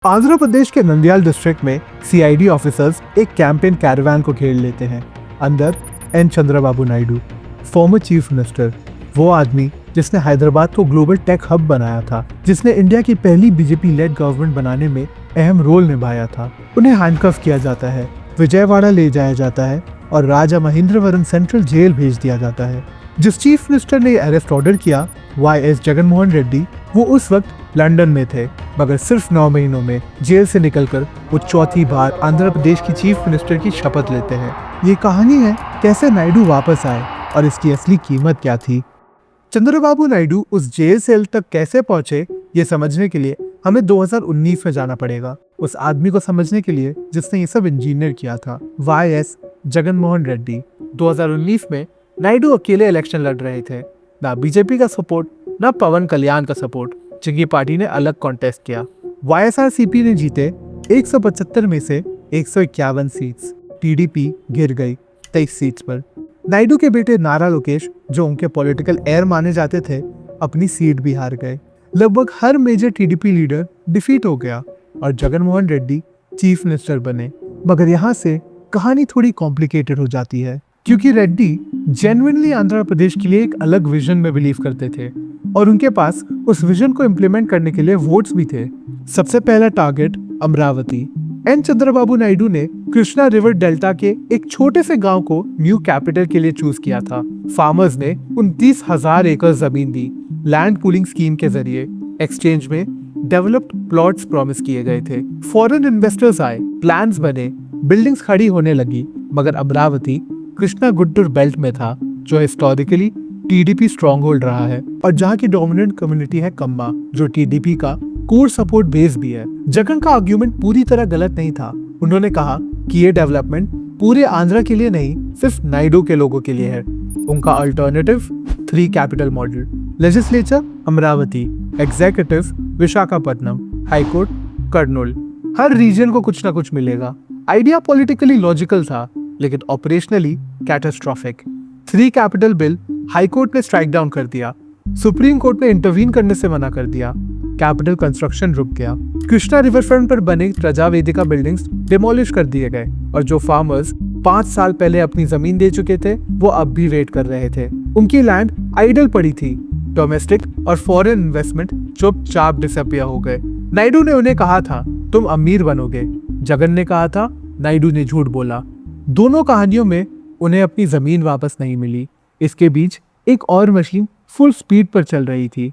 आंध्र प्रदेश के नंदयाल डिस्ट्रिक्ट में CID officers एक कैंपेन कैरावान को घेर लेते हैं। अंदर N Chandrababu Naidu, former chief minister, वो आदमी जिसने हैदराबाद को ग्लोबल टेक हब बनाया था, जिसने इंडिया की पहली बीजेपी लेड गवर्नमेंट बनाने में अहम रोल निभाया था। उन्हें हैंडकफ किया जाता है, विजयवाड़ा ले जाया जाता है और राजा महेंद्रवरम सेंट्रल जेल भेज दिया जाता है। जिस चीफ मिनिस्टर ने अरेस्ट ऑर्डर किया, YS जगनमोहन रेड्डी, वो उस वक्त लंदन में थे, मगर सिर्फ 9 महीनों में जेल से निकलकर वो चौथी बार आंध्र प्रदेश की चीफ मिनिस्टर की शपथ लेते हैं। ये कहानी है कैसे नायडू वापस आए और इसकी असली कीमत क्या थी। चंद्रबाबू नायडू उस जेल सेल तक कैसे पहुंचे, ये समझने के लिए हमें 2019 में जाना पड़ेगा, उस आदमी को समझने के लिए जिसने ये सब इंजीनियर किया था, YS जगनमोहन रेड्डी। 2019 में नायडू अकेले इलेक्शन लड़ रहे थे, ना बीजेपी का सपोर्ट, ना पवन कल्याण का सपोर्ट, जिनकी पार्टी ने अलग कॉन्टेस्ट किया। YSRCP ने जीते 175 में से 151 सीट्स, TDP गिर गई 23 सीट्स पर। नायडू के बेटे नारा लोकेश, जो उनके पॉलिटिकल एयर माने जाते थे, अपनी सीट भी हार गए। लगभग हर मेजर TDP लीडर डिफीट हो गया और जगनमोहन रेड्डी चीफ मिनिस्टर बने। मगर यहाँ से कहानी थोड़ी कॉम्प्लिकेटेड हो जाती है, क्योंकि रेड्डी जेन्युइनली आंध्र प्रदेश के लिए एक अलग विजन में बिलीव करते थे और उनके पास उस विजन को इम्प्लीमेंट करने के लिए वोट्स भी थे। सबसे पहला टारगेट अमरावती। एन चंद्रबाबू नायडू ने कृष्णा रिवर डेल्टा के एक छोटे से गांव को न्यू कैपिटल के लिए चूज किया था। फार्मर्स ने 29,000 एकड़ जमीन दी। लैंड पूलिंग स्कीम के जरिए एक्सचेंज में डेवलप्ड प्लॉट्स प्रॉमिस किए गए थे। फॉरेन इन्वेस्टर्स आए, प्लान्स बने, बिल्डिंग्स खड़ी होने लगी। मगर अमरावती कृष्णा गुंटूर बेल्ट में था, जो हिस्टोरिकली TDP स्ट्रॉन्ग होल्ड रहा है और जहाँ की डोमिनेंट कम्युनिटी है कम्मा, जो TDP का कोर सपोर्ट बेस भी है। जगन का आर्ग्यूमेंट पूरी तरह गलत नहीं था। उन्होंने कहा कि ये डेवलपमेंट पूरे आंध्र के लिए नहीं, सिर्फ नायडू के लोगों के लिए है। उनका alternative 3 capital model, legislature Amaravati, executive Visakhapatnam, high court Kurnool, हर रीजन को कुछ ना कुछ मिलेगा। आइडिया पॉलिटिकली लॉजिकल था, लेकिन operationally catastrophic. 3 capital bill high court ने स्ट्राइक डाउन कर दिया, सुप्रीम कोर्ट ने इंटरवीन करने से मना कर दिया, कैपिटल कंस्ट्रक्शन रुक गया। कृष्णा रिवर फ्रंट पर बने प्रजा वेदिका बिल्डिंग्स डिमोलिश कर दिए गए और जो फार्मर्स 5 साल पहले अपनी जमीन दे चुके थे, वो अब भी वेट कर रहे थे। उनकी लैंड आइडल पड़ी थी। डोमेस्टिक और फॉरेन इन्वेस्टमेंट चुपचाप डिसअपियर हो गए। नायडू ने उन्हें कहा था, तुम अमीर बनोगे। जगन ने कहा था, नायडू ने झूठ बोला। दोनों कहानियों में उन्हें अपनी जमीन वापस नहीं मिली। इसके बीच एक और मशीन फुल स्पीड पर चल रही थी,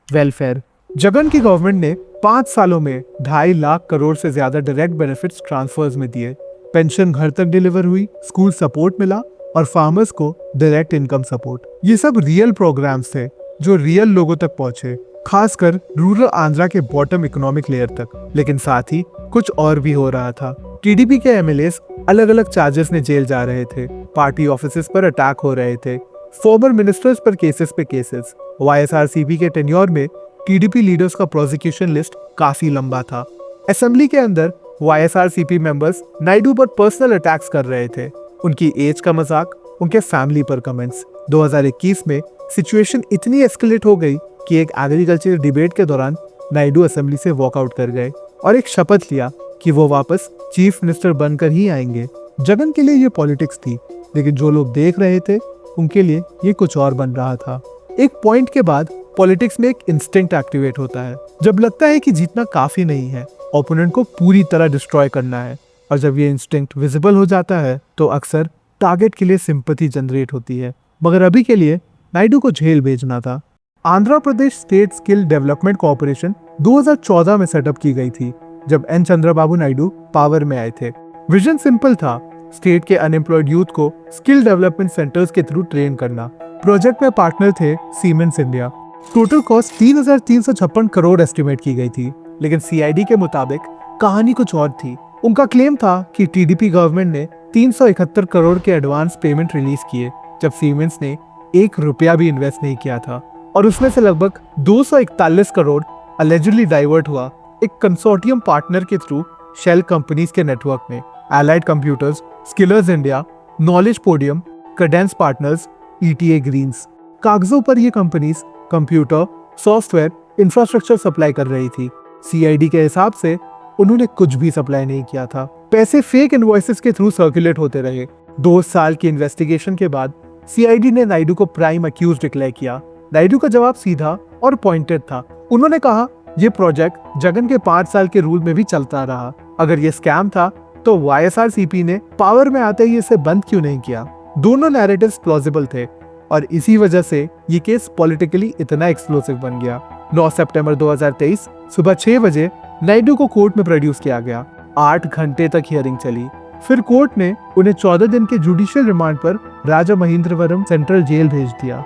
वेलफेयर। जगन की गवर्नमेंट ने 5 सालों में 2.5 लाख करोड़ से ज्यादा डायरेक्ट बेनिफिट्स ट्रांसफर्स में दिए। पेंशन घर तक डिलीवर हुई, स्कूल सपोर्ट मिला और फार्मर्स को डायरेक्ट इनकम सपोर्ट। ये सब रियल प्रोग्राम्स थे जो रियल लोगों तक पहुंचे, खासकर रूरल आंध्रा के बॉटम इकोनॉमिक लेयर तक। लेकिन साथ ही कुछ और भी हो रहा था। TDP के MLAs अलग अलग चार्जेस में जेल जा रहे थे, पार्टी ऑफिसेस पर अटैक हो रहे थे, फॉर्मर मिनिस्टर्स पर केसेस पे केसेस। YSRCP के टेन्योर में TDP लीडर्स का प्रोसिक्यूशन लिस्ट काफी लंबा था। असेंबली के अंदर YSRCP मेंबर्स नायडू पर पर्सनल अटैक्स कर रहे थे, उनकी एज का मजाक, उनके फैमिली पर कमेंट्स। 2021 में सिचुएशन इतनी एस्केलेट हो गई कि एक एग्रीकल्चर डिबेट के दौरान नायडू असेंबली से वॉकआउट कर गए और एक शपथ लिया कि वो वापस चीफ मिनिस्टर बनकर ही आएंगे। जगन के लिए ये पॉलिटिक्स थी, लेकिन जो लोग देख रहे थे उनके लिए ये कुछ और बन रहा था। एक पॉइंट के बाद पॉलिटिक्स में एक इंस्टिंक्ट एक्टिवेट होता है। जब लगता है कि जीतना काफी नहीं है, ओपोनेंट को पूरी तरह डिस्ट्रॉय करना है, और जब ये इंस्टिंक्ट विजिबल हो जाता है तो अक्सर टारगेट के लिए सिंपैथी जनरेट होती है। मगर अभी के लिए नायडू को जेल भेजना था। Andhra Pradesh state skill development corporation 2014 में सेटअप की गई थी, जब एन चंद्रबाबू नायडू पावर में आए थे। विजन सिंपल था, स्टेट के अनएम्प्लॉयड यूथ को स्किल डेवलपमेंट सेंटर्स के थ्रू ट्रेन करना। प्रोजेक्ट में पार्टनर थे siemens India. Total cost 3,356 crore estimate की गई थी, लेकिन CID के मुताबिक कहानी कुछ और थी। उनका क्लेम था कि TDP गवर्नमेंट ने 371 करोड़ के एडवांस पेमेंट रिलीज किए, जब सीमेंस ने 1 रुपया भी इन्वेस्ट नहीं किया था, और उसमें से लगभग 241 करोड़ अलेजिडली डाइवर्ट हुआ एक कंसोर्टियम पार्टनर के थ्रू शेल कंपनीज के नेटवर्क में। Allied Computers, Skillers India, Knowledge Podium, Cadence Partners, ETA Greens. कागजों पर ये companies computer, software, infrastructure supply कर रही थी। CID के हिसाब से उन्होंने कुछ भी सप्लाई नहीं किया था। पैसे फेक इनवॉइसेस के थ्रू सर्कुलेट होते रहे। 2 साल की इन्वेस्टिगेशन के बाद सीआईडी ने नायडू को प्राइम अक्यूज डिक्लेयर किया। नायडू का जवाब सीधा और पॉइंटेड था। उन्होंने कहा, ये प्रोजेक्ट जगन के 5 साल के रूल में भी चलता रहा। अगर ये स्कैम था तो वाईएसआरसीपी ने पावर में आते ही इसे बंद क्यों नहीं किया? दोनों नैरेटिव्स प्लॉजिबल थे और इसी वजह से ये केस पॉलिटिकली इतना एक्सप्लोसिव बन गया। 9 सितंबर 2023 सुबह 6 बजे नायडू को कोर्ट में प्रोड्यूस किया गया। 8 घंटे तक हियरिंग चली। फिर कोर्ट ने उन्हें 14 दिन के जुडिशियल रिमांड पर राजा महेंद्रवरम सेंट्रल जेल भेज दिया।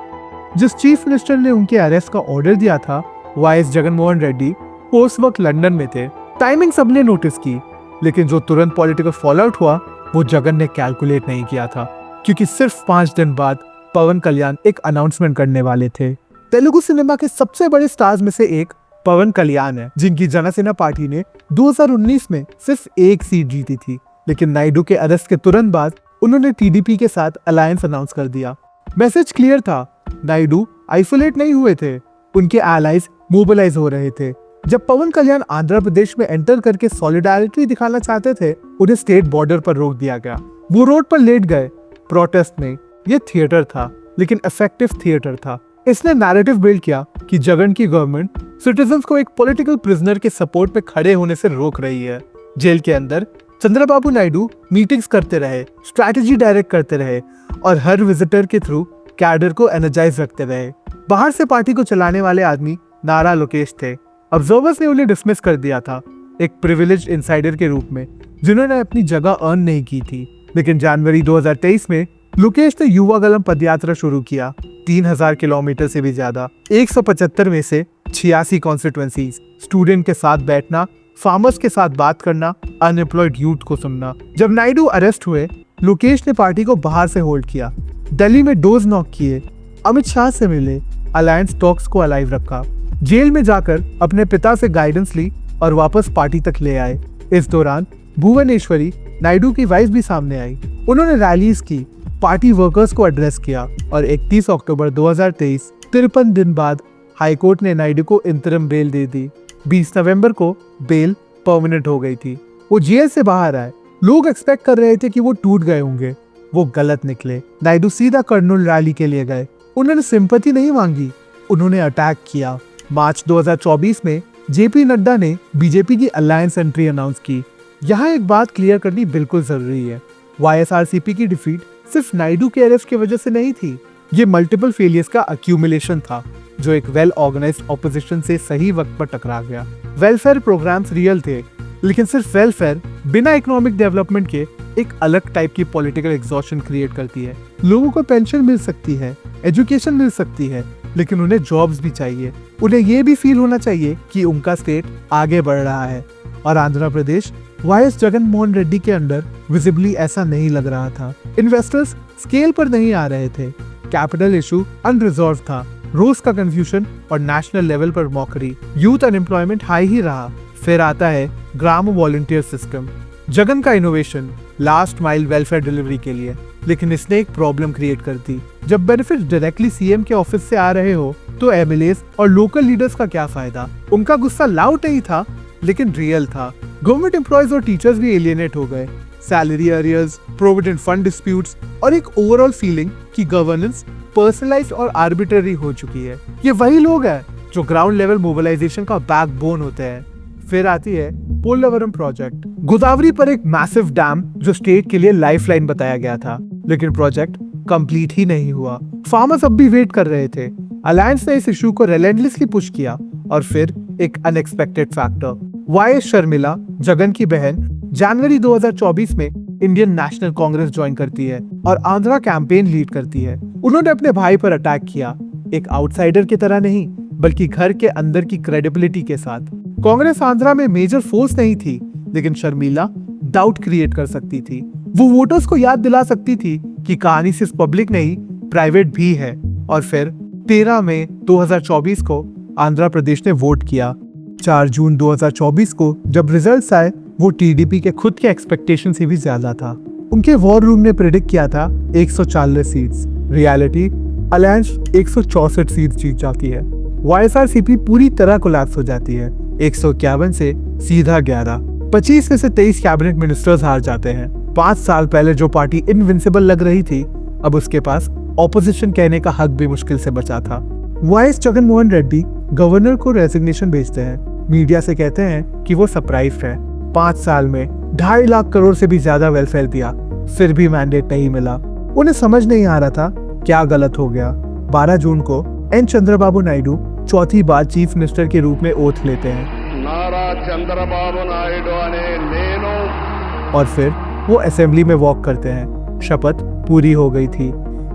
जिस चीफ मिनिस्टर ने उनके अरेस्ट का ऑर्डर दिया था, वाईएस जगनमोहन रेड्डी, वो उस वक्त लंदन में थे। टाइमिंग सबने नोटिस की, लेकिन जो तुरंत पॉलिटिकल फॉलोआउट हुआ वो जगन ने कैलकुलेट नहीं किया था, क्योंकि सिर्फ 5 दिन बाद पवन कल्याण एक अनाउंसमेंट करने वाले थे। तेलुगु सिनेमा के सबसे बड़े स्टार्स में से एक पवन कल्याण है, जिनकी जनसेना पार्टी ने 2019 में सिर्फ 1 सीट जीती थी। लेकिन नायडू के अरेस्ट के तुरंत बाद उन्होंने टीडीपी के साथ अलायंस अनाउंस कर दिया। मैसेज क्लियर था, नायडू आइसोलेट नहीं हुए थे, उनके एलाइज मोबिलाइज हो रहे थे। जब पवन कल्याण आंध्र प्रदेश में एंटर करके सॉलिडारिटी दिखाना चाहते थे, उन्हें स्टेट बॉर्डर पर रोक दिया गया। वो रोड पर लेट गए प्रोटेस्ट में। ये थिएटर था, लेकिन इफेक्टिव थिएटर था। इसने नैरेटिव बिल्ड किया कि जगन की गवर्नमेंट सिटीजंस को एक पॉलिटिकल प्रिजनर के सपोर्ट में खड़े होने से रोक रही है। जेल के अंदर चंद्रबाबू नायडू मीटिंग्स करते रहे, स्ट्रैटेजी डायरेक्ट करते रहे और हर विजिटर के थ्रू कैडर को एनर्जाइज रखते रहे। बाहर से पार्टी को चलाने वाले आदमी नारा लोकेश थे। ऑब्जर्वर्स ने उन्हें डिसमिस कर दिया था, एक प्रिविलेज्ड इनसाइडर के रूप में, जिन्होंने अपनी जगह अर्न नहीं की थी। लेकिन जनवरी 2023 में लोकेश ने युवा गलम पदयात्रा शुरू किया। 3000 किलोमीटर से भी ज्यादा, 175 में से 86 कॉन्स्टिट्यूएंसीज, स्टूडेंट के साथ बैठना, फार्मर्स के साथ बात करना, अनएम्प्लॉयड यूथ को सुनना। जब नायडू अरेस्ट हुए, लोकेश ने पार्टी को बाहर से होल्ड किया, दिल्ली में डोज नॉक किए, अमित शाह से मिले, अलायंस टॉक्स को अलाइव रखा, जेल में जाकर अपने पिता से गाइडेंस ली और वापस पार्टी तक ले आए। इस दौरान भुवनेश्वरी, नायडू की वाइफ भी सामने आई। उन्होंने रैलीज की, पार्टी वर्कर्स को एड्रेस किया और 31 अक्टूबर 2023, 53 दिन बाद हाईकोर्ट ने नायडू को इंतरिम बेल दे दी। 20 नवंबर को बेल परमानेंट हो गई थी। वो जेल से बाहर आए। लोग एक्सपेक्ट कर रहे थे कि वो टूट गए होंगे, वो गलत निकले। नायडू सीधा कर्नूल रैली के लिए गए। उन्होंने सिंपैथी नहीं मांगी, उन्होंने अटैक किया। मार्च 2024 में जेपी नड्डा ने बीजेपी की अलायंस एंट्री अनाउंस की। यहाँ एक बात क्लियर करनी बिल्कुल जरूरी है, वाईएसआरसीपी की डिफीट सिर्फ नायडू के अरेस्ट की वजह से नहीं थी। ये मल्टीपल फेलियर्स का अक्यूमुलेशन था, जो एक वेल ऑर्गेनाइज्ड ऑपोजिशन से सही वक्त पर टकरा गया। वेलफेयर प्रोग्राम्स रियल थे, लेकिन सिर्फ वेलफेयर बिना इकोनॉमिक डेवलपमेंट के एक अलग टाइप की पॉलिटिकल एग्जॉशन क्रिएट करती है। लोगों को पेंशन मिल सकती है, एजुकेशन मिल सकती है, लेकिन उन्हें जॉब्स भी चाहिए। उन्हें ये भी फील होना चाहिए कि उनका स्टेट आगे बढ़ रहा है। और आंध्र प्रदेश वाईएस जगनमोहन रेड्डी के अंडर विजिबली ऐसा नहीं लग रहा था। इन्वेस्टर्स स्केल पर नहीं आ रहे थे, कैपिटल इशू अनरिजॉल्व था, रोज का कंफ्यूजन और नेशनल लेवल पर मॉकरी, यूथ अनएम्प्लॉयमेंट हाई ही रहा। फिर आता है ग्राम वॉलंटियर सिस्टम, जगन का innovation last mile welfare delivery के लिए, लेकिन इसने एक प्रॉब्लम क्रिएट कर दी। जब बेनिफिट डायरेक्टली सीएम के ऑफिस से आ रहे हो तो एमएलएस और लोकल लीडर्स का क्या फायदा? उनका गुस्सा लाउड नहीं था, लेकिन रियल था। गवर्नमेंट एम्प्लॉयज और टीचर्स भी एलियनेट हो गए। Salary arrears, provident fund disputes और एक ओवरऑल फीलिंग कि गवर्नेंस पर्सनलाइज्ड और आर्बिट्ररी हो चुकी है। ये वही लोग हैं जो ग्राउंड लेवल मोबिलाइजेशन का बैकबोन होते हैं। फिर आती है पोलावरम प्रोजेक्ट, गोदावरी पर एक मैसिव डैम जो स्टेट के लिए लाइफलाइन बताया गया था, लेकिन प्रोजेक्ट कंप्लीट ही नहीं हुआ। फार्मर्स अब भी वेट कर रहे थे। अलायंस ने इस इशू को रिलेंटलेसली पुश किया और फिर एक unexpected factor, YS Sharmila, Jagan की बहन, जनवरी 2024 में इंडियन नेशनल कांग्रेस ज्वाइन करती है और आंध्रा कैंपेन लीड करती है। उन्होंने अपने भाई पर अटैक किया, एक आउटसाइडर की तरह नहीं, बल्कि घर के अंदर की क्रेडिबिलिटी के साथ। कांग्रेस आंध्रा में मेजर फोर्स नहीं थी, लेकिन शर्मिला डाउट क्रिएट कर सकती थी। वो वोटर्स को याद दिला सकती थी कि कहानी सिर्फ पब्लिक नहीं, प्राइवेट भी है। और फिर 13 मई 2024 को आंध्र प्रदेश ने वोट किया। 4 जून 2024 को जब रिजल्ट्स आए, वो टीडीपी के खुद के एक्सपेक्टेशन से भी ज्यादा था। उनके वॉर रूम ने प्रेडिक्ट किया था 140 सीट्स, रियलिटी अलायंस 164 सीट्स जीत जाती है। वाईएसआरसीपी पूरी तरह कोलैप्स हो जाती है, 151 से सीधा 11। 25 में से 23 कैबिनेट मिनिस्टर्स हार जाते हैं। 5 साल पहले जो पार्टी इनविंसिबल लग रही थी, अब उसके पास ऑपोजिशन कहने का हक भी मुश्किल से बचा था। वाईएस जगनमोहन रेड्डी गवर्नर को रेजिग्नेशन भेजते हैं। मीडिया से कहते हैं कि वो सरप्राइज्ड है। 5 साल में 2.5 लाख करोड़ से भी ज्यादा वेलफेयर दिया, फिर भी मैंडेट नहीं मिला। उन्हें समझ नहीं आ रहा था क्या गलत हो गया। 12 जून को एन चंद्रबाबू नायडू चौथी बार चीफ मिनिस्टर के रूप में ओथ लेते हैं नारा चंद्रबाबू नायडू अने नेनु, और फिर वो असेंबली में वॉक करते हैं। शपथ पूरी हो गई थी।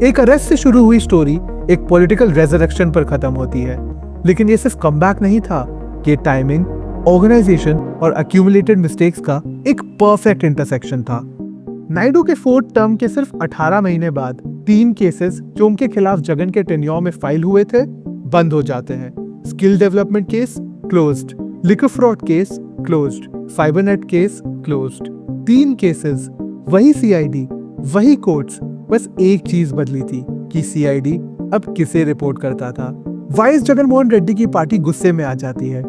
एक अरेस्ट से शुरू हुई स्टोरी एक पॉलिटिकल रेजरेक्शन पर खत्म होती है। लेकिन ये सिर्फ कमबैक नहीं था, ये टाइमिंग, ऑर्गेनाइजेशन और अक्यूमुलेटेड मिस्टेक्स का एक परफेक्ट इंटरसेक्शन था। नायडू के 4th टर्म के सिर्फ 18 महीने बाद 3 केसेस जो उनके खिलाफ जगन के टेन्योर में फाइल हुए थे बंद हो जाते हैं। Skill development case closed, liquor fraud case closed, Fibernet case closed. 3 cases, वही सीआईडी, वही कोर्ट्स, बस एक चीज बदली थी कि सीआईडी अब किसे रिपोर्ट करता था। वाईएस जगनमोहन रेड्डी की पार्टी गुस्से में आ जाती है।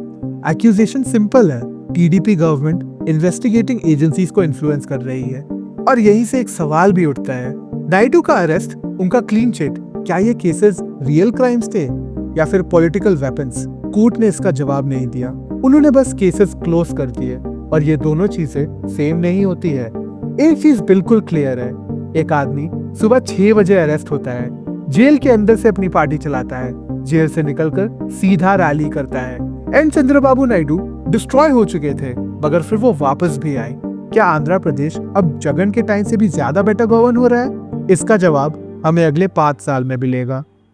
एक्यूजेशन सिंपल है, टीडीपी गवर्नमेंट इन्वेस्टिगेटिंग एजेंसीज को इन्फ्लुएंस कर रही है। और यहीं से एक सवाल भी उठता है, नायडू का अरेस्ट, उनका क्लीन चिट, क्या ये केसेस रियल क्राइम्स थे या फिर पॉलिटिकल वेपन्स? कोर्ट ने इसका जवाब नहीं दिया। उन्होंने बस केसेस क्लोज कर दिए। और ये दोनों चीजें सेम नहीं होती है। एक चीज बिल्कुल क्लियर है, एक आदमी सुबह 6 बजे अरेस्ट होता है, जेल के अंदर से अपनी पार्टी चलाता है, जेल से निकलकर सीधा रैली करता है। एन चंद्रबाबू नायडू डिस्ट्रॉय हो चुके थे, मगर फिर वो वापस भी आए। क्या आंध्र प्रदेश अब जगन के टाइम से भी ज्यादा बेटर गवर्न हो रहा है? इसका जवाब हमें अगले 5 साल में मिलेगा।